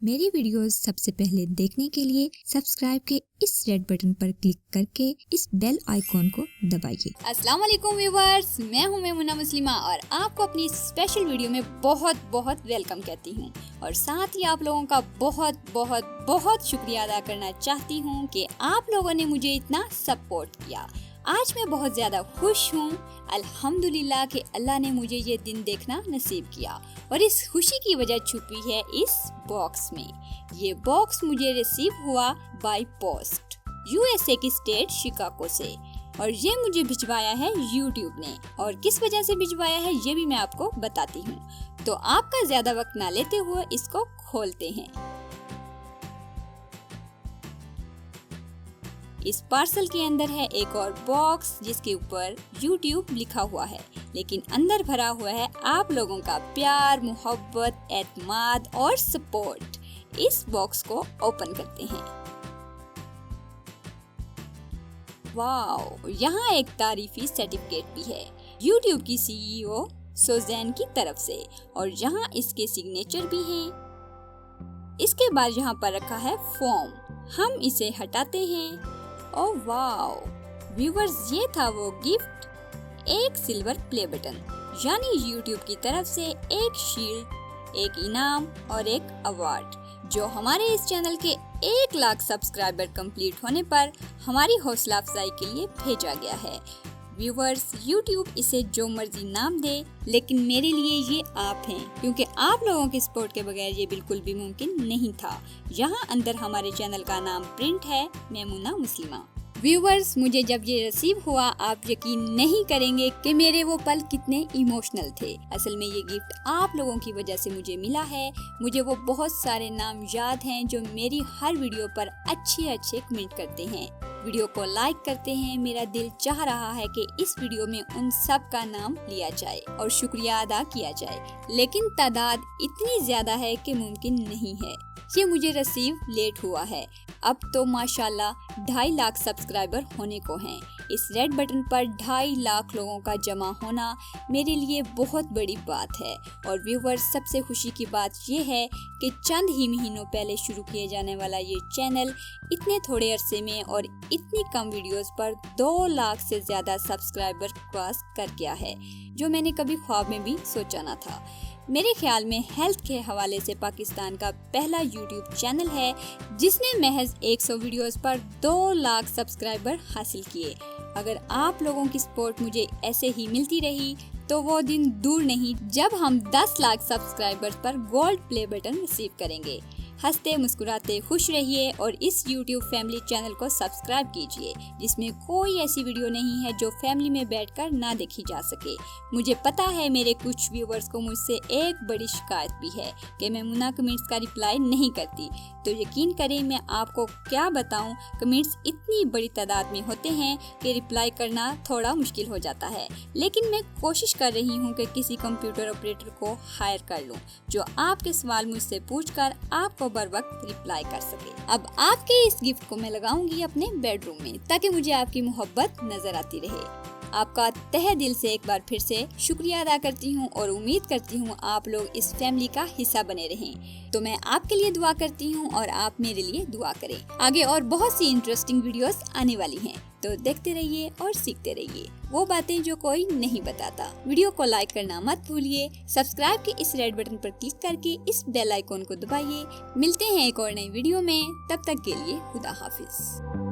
मेरी वीडियोस सबसे पहले देखने के लिए सब्सक्राइब के इस रेड बटन पर क्लिक करके इस बेल आइकॉन को दबाइए। अस्सलाम वालेकुम व्यूअर्स, मैं हूं मेमुना मुस्लिमा और आपको अपनी स्पेशल वीडियो में बहुत बहुत वेलकम कहती हूं और साथ ही आप लोगों का बहुत बहुत बहुत शुक्रिया अदा करना चाहती हूं कि आप लोगों ने मुझे इतना सपोर्ट किया। आज मैं बहुत ज़्यादा खुश हूँ अल्हम्दुलिल्लाह कि अल्लाह ने मुझे ये दिन देखना नसीब किया और इस खुशी की वजह छुपी है इस बॉक्स में। ये बॉक्स मुझे रिसीव हुआ बाय पोस्ट यूएसए की स्टेट शिकागो से और ये मुझे भिजवाया है यूट्यूब ने और किस वजह से भिजवाया है ये भी मैं आपको बताती हूँ। तो आपका ज़्यादा वक्त ना लेते हुए इसको खोलते हैं। इस पार्सल के अंदर है एक और बॉक्स जिसके ऊपर YouTube लिखा हुआ है, लेकिन अंदर भरा हुआ है आप लोगों का प्यार, मोहब्बत, एतमाद और सपोर्ट। इस बॉक्स को ओपन करते हैं। वाओ, यहाँ एक तारीफी सर्टिफिकेट भी है YouTube की CEO सोजैन की तरफ से और यहाँ इसके सिग्नेचर भी हैं। इसके बाद यहाँ पर रखा है फॉर्म, हम इसे हटाते हैं। ओह वाओ व्यूवर्स, ये था वो गिफ्ट, एक सिल्वर प्ले बटन यानी YouTube की तरफ से एक शील्ड, एक इनाम और एक अवार्ड जो हमारे इस चैनल के 1 लाख सब्सक्राइबर कंप्लीट होने पर हमारी हौसला अफजाई के लिए भेजा गया है। व्यूवर्स, YouTube इसे जो मर्जी नाम दे, लेकिन मेरे लिए ये आप हैं क्योंकि आप लोगों के सपोर्ट के बगैर ये बिल्कुल भी मुमकिन नहीं था। यहाँ अंदर हमारे चैनल का नाम प्रिंट है, मेमुना मुस्लिमा। व्यूवर्स, मुझे जब ये रिसीव हुआ आप यकीन नहीं करेंगे कि मेरे वो पल कितने इमोशनल थे। असल में ये गिफ्ट आप लोगों की वजह से मुझे मिला है। मुझे वो बहुत सारे नाम याद हैं जो मेरी हर वीडियो पर अच्छे कमेंट करते हैं, वीडियो को लाइक करते हैं। मेरा दिल चाह रहा है कि इस वीडियो में उन सब का नाम लिया जाए और शुक्रिया अदा किया जाए, लेकिन तादाद इतनी ज्यादा है कि मुमकिन नहीं है। ये मुझे रिसीव लेट हुआ है। अब तो माशाल्लाह 2.5 लाख सब्सक्राइबर होने को हैं। इस रेड बटन पर 2.5 लाख लोगों का जमा होना मेरे लिए बहुत बड़ी बात है। और व्यूवर्स, सबसे खुशी की बात ये है कि चंद ही महीनों पहले शुरू किए जाने वाला ये चैनल इतने थोड़े अरसे में और इतनी कम वीडियोस पर 2 लाख से ज्यादा सब्सक्राइबर क्रॉस कर गया है, जो मैंने कभी ख्वाब में भी सोचा न था। मेरे ख्याल में हेल्थ के हवाले से पाकिस्तान का पहला YouTube चैनल है जिसने महज 100 वीडियोस पर 2 लाख सब्सक्राइबर हासिल किए। अगर आप लोगों की सपोर्ट मुझे ऐसे ही मिलती रही तो वो दिन दूर नहीं जब हम 10 लाख सब्सक्राइबर्स पर गोल्ड प्ले बटन रिसीव करेंगे। हंसते मुस्कुराते खुश रहिए और इस YouTube फैमिली चैनल को सब्सक्राइब कीजिए जिसमें कोई ऐसी वीडियो नहीं है जो फैमिली में बैठकर ना देखी जा सके। मुझे पता है मेरे कुछ व्यूवर्स को मुझसे एक बड़ी शिकायत भी है कि मेमुना कमेंट्स का रिप्लाई नहीं करती, तो यकीन करें मैं आपको क्या बताऊं, कमेंट्स इतनी बड़ी तादाद में होते हैं कि रिप्लाई करना थोड़ा मुश्किल हो जाता है। लेकिन मैं कोशिश कर रही हूं कि किसी कंप्यूटर ऑपरेटर को हायर कर लूं जो आपके सवाल मुझसे पूछकर आपको बर वक्त रिप्लाई कर सके। अब आपके इस गिफ्ट को मैं लगाऊंगी अपने बेडरूम में ताकि मुझे आपकी मोहब्बत नजर आती रहे। आपका तहे दिल से एक बार फिर से शुक्रिया अदा करती हूँ और उम्मीद करती हूँ आप लोग इस फैमिली का हिस्सा बने रहें। तो मैं आपके लिए दुआ करती हूँ और आप मेरे लिए दुआ करें। आगे और बहुत सी इंटरेस्टिंग वीडियोस आने वाली हैं, तो देखते रहिए और सीखते रहिए वो बातें जो कोई नहीं बताता। वीडियो को लाइक करना मत भूलिए। सब्सक्राइब के इस रेड बटन पर क्लिक करके इस बेल आइकॉन को दबाइए। मिलते हैं एक और नई वीडियो में, तब तक के लिए खुदा हाफिज।